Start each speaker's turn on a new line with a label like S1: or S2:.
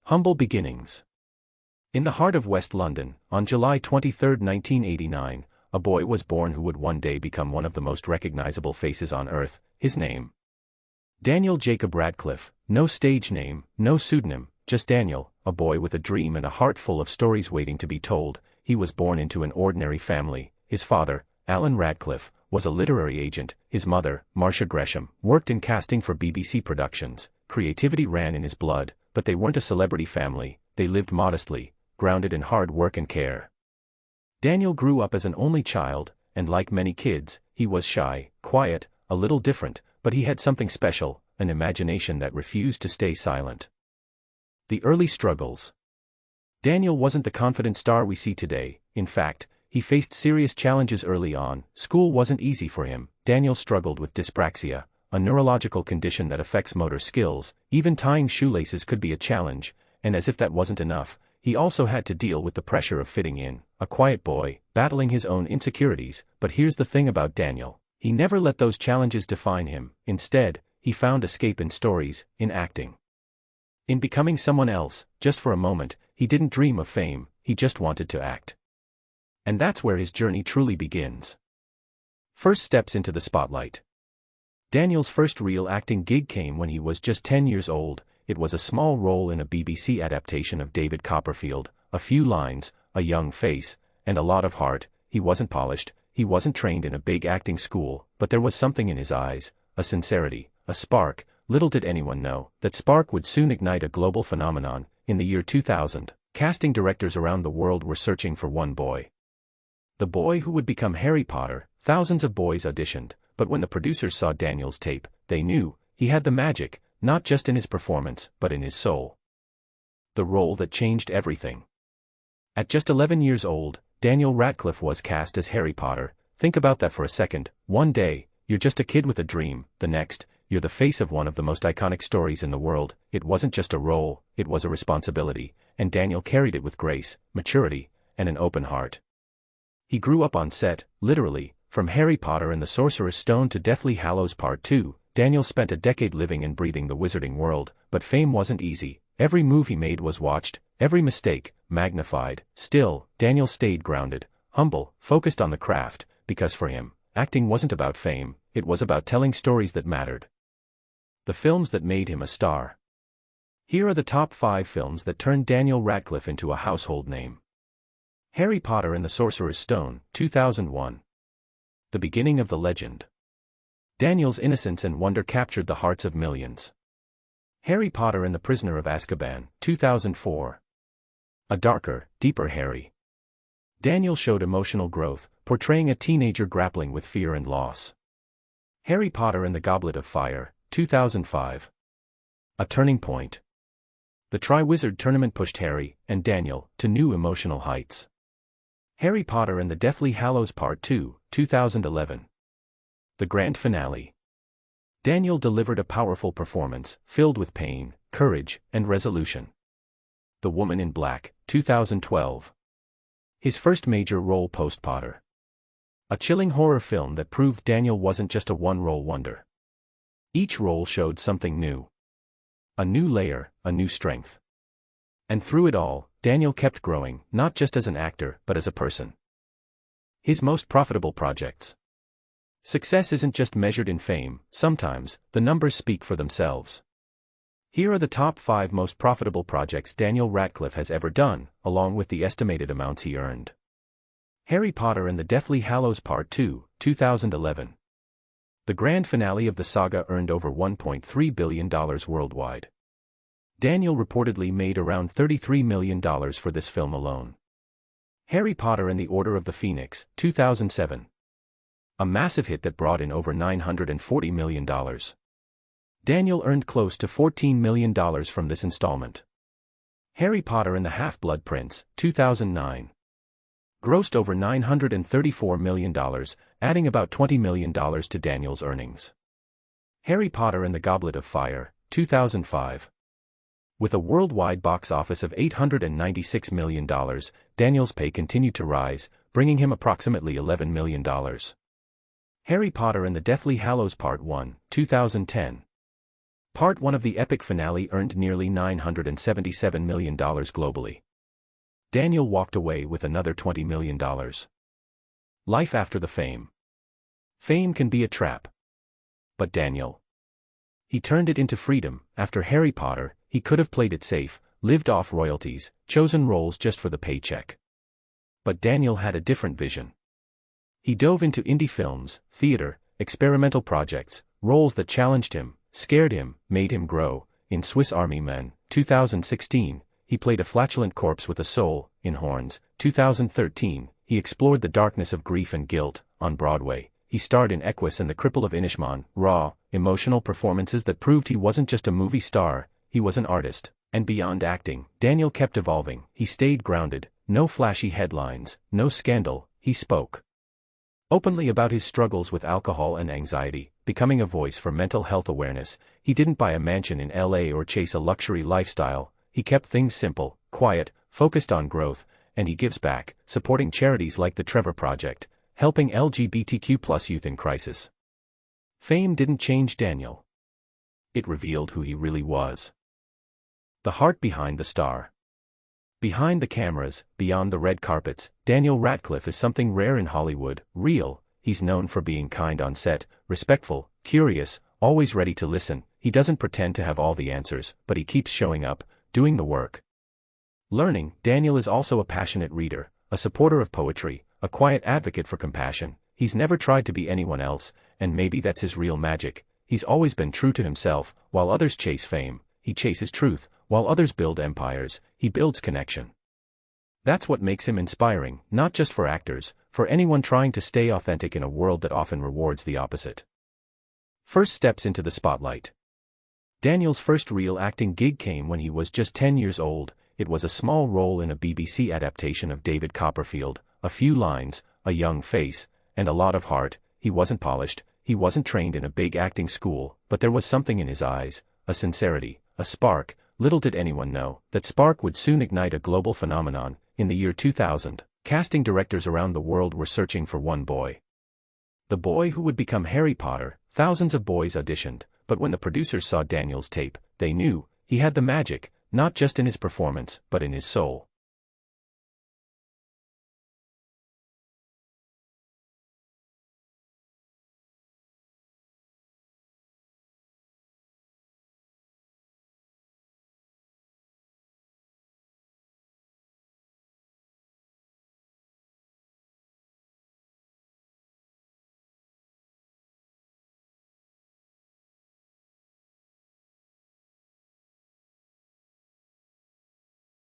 S1: Humble beginnings. In the heart of West London, on July 23, 1989, a boy was born who would one day become one of the most recognizable faces on earth. His name: Daniel Jacob Radcliffe. No stage name, no pseudonym, just Daniel, a boy with a dream and a heart full of stories waiting to be told. He was born into an ordinary family. His father, Alan Radcliffe, was a literary agent. His mother, Marcia Gresham, worked in casting for BBC productions. Creativity ran in his blood, but they weren't a celebrity family. They lived modestly, grounded in hard work and care. Daniel grew up as an only child, and like many kids, he was shy, quiet, a little different, but he had something special, an imagination that refused to stay silent. The early struggles. Daniel wasn't the confident star we see today. In fact, he faced serious challenges early on. School wasn't easy for him. Daniel struggled with dyspraxia, a neurological condition that affects motor skills. Even tying shoelaces could be a challenge, and as if that wasn't enough, he also had to deal with the pressure of fitting in, a quiet boy, battling his own insecurities. But here's the thing about Daniel: he never let those challenges define him. Instead, he found escape in stories, in acting, in becoming someone else. Just for a moment, he didn't dream of fame, he just wanted to act. And that's where his journey truly begins. First steps into the spotlight. Daniel's first real acting gig came when he was just 10 years old. It was a small role in a BBC adaptation of David Copperfield. A few lines, a young face, and a lot of heart. He wasn't polished, he wasn't trained in a big acting school, but there was something in his eyes, a sincerity, a spark. Little did anyone know that spark would soon ignite a global phenomenon. In the year 2000, casting directors around the world were searching for one boy. The boy who would become Harry Potter. Thousands of boys auditioned, but when the producers saw Daniel's tape, they knew he had the magic, not just in his performance, but in his soul. The role that changed everything. At just 11 years old, Daniel Radcliffe was cast as Harry Potter. Think about that for a second. One day, you're just a kid with a dream. The next, you're the face of one of the most iconic stories in the world. It wasn't just a role, it was a responsibility, and Daniel carried it with grace, maturity, and an open heart. He grew up on set, literally, from Harry Potter and the Sorcerer's Stone to Deathly Hallows Part 2. Daniel spent a decade living and breathing the wizarding world, but fame wasn't easy. Every move he made was watched, every mistake magnified. Still, Daniel stayed grounded, humble, focused on the craft, because for him, acting wasn't about fame, it was about telling stories that mattered. The films that made him a star. Here are the top 5 films that turned Daniel Radcliffe into a household name. Harry Potter and the Sorcerer's Stone, 2001. The beginning of the legend. Daniel's innocence and wonder captured the hearts of millions. Harry Potter and the Prisoner of Azkaban, 2004. A darker, deeper Harry. Daniel showed emotional growth, portraying a teenager grappling with fear and loss. Harry Potter and the Goblet of Fire, 2005. A turning point. The Triwizard Tournament pushed Harry and Daniel to new emotional heights. Harry Potter and the Deathly Hallows Part 2, 2011. The grand finale. Daniel delivered a powerful performance, filled with pain, courage, and resolution. The Woman in Black, 2012. His first major role post-Potter. A chilling horror film that proved Daniel wasn't just a one-role wonder. Each role showed something new. A new layer, a new strength. And through it all, Daniel kept growing, not just as an actor, but as a person. His most profitable projects. Success isn't just measured in fame. Sometimes, the numbers speak for themselves. Here are the top 5 most profitable projects Daniel Radcliffe has ever done, along with the estimated amounts he earned. Harry Potter and the Deathly Hallows Part 2, 2011. The grand finale of the saga earned over $1.3 billion worldwide. Daniel reportedly made around $33 million for this film alone. Harry Potter and the Order of the Phoenix, 2007. A massive hit that brought in over $940 million. Daniel earned close to $14 million from this installment. Harry Potter and the Half-Blood Prince, 2009. Grossed over $934 million, adding about $20 million to Daniel's earnings. Harry Potter and the Goblet of Fire, 2005. With a worldwide box office of $896 million, Daniel's pay continued to rise, bringing him approximately $11 million. Harry Potter and the Deathly Hallows Part 1, 2010. Part 1 of the epic finale earned nearly $977 million globally. Daniel walked away with another $20 million. Life after the fame. Fame can be a trap. But Daniel. He turned it into freedom. After Harry Potter, he could have played it safe, lived off royalties, chosen roles just for the paycheck. But Daniel had a different vision. He dove into indie films, theater, experimental projects, roles that challenged him, scared him, made him grow. In Swiss Army Men, 2016, he played a flatulent corpse with a soul. In Horns, 2013, he explored the darkness of grief and guilt. On Broadway, he starred in Equus and The Cripple of Inishmaan, raw, emotional performances that proved he wasn't just a movie star, he was an artist. And beyond acting, Daniel kept evolving. He stayed grounded, no flashy headlines, no scandal. He spoke openly about his struggles with alcohol and anxiety, becoming a voice for mental health awareness. He didn't buy a mansion in LA or chase a luxury lifestyle. He kept things simple, quiet, focused on growth, and he gives back, supporting charities like the Trevor Project, helping LGBTQ+ youth in crisis. Fame didn't change Daniel. It revealed who he really was. The heart behind the star. Behind the cameras, beyond the red carpets, Daniel Radcliffe is something rare in Hollywood. Real. He's known for being kind on set, respectful, curious, always ready to listen. He doesn't pretend to have all the answers, but he keeps showing up, doing the work. Learning. Daniel is also a passionate reader, a supporter of poetry, a quiet advocate for compassion. He's never tried to be anyone else, and maybe that's his real magic. He's always been true to himself. While others chase fame, he chases truth. While others build empires, he builds connection. That's what makes him inspiring, not just for actors, for anyone trying to stay authentic in a world that often rewards the opposite. First steps into the spotlight. Daniel's first real acting gig came when he was just 10 years old. It was a small role in a BBC adaptation of David Copperfield, a few lines, a young face, and a lot of heart. He wasn't polished, he wasn't trained in a big acting school, but there was something in his eyes, a sincerity, a spark. Little did anyone know, that spark would soon ignite a global phenomenon. In the year 2000, casting directors around the world were searching for one boy. The boy who would become Harry Potter. Thousands of boys auditioned, but when the producers saw Daniel's tape, they knew, he had the magic, not just in his performance, but in his soul.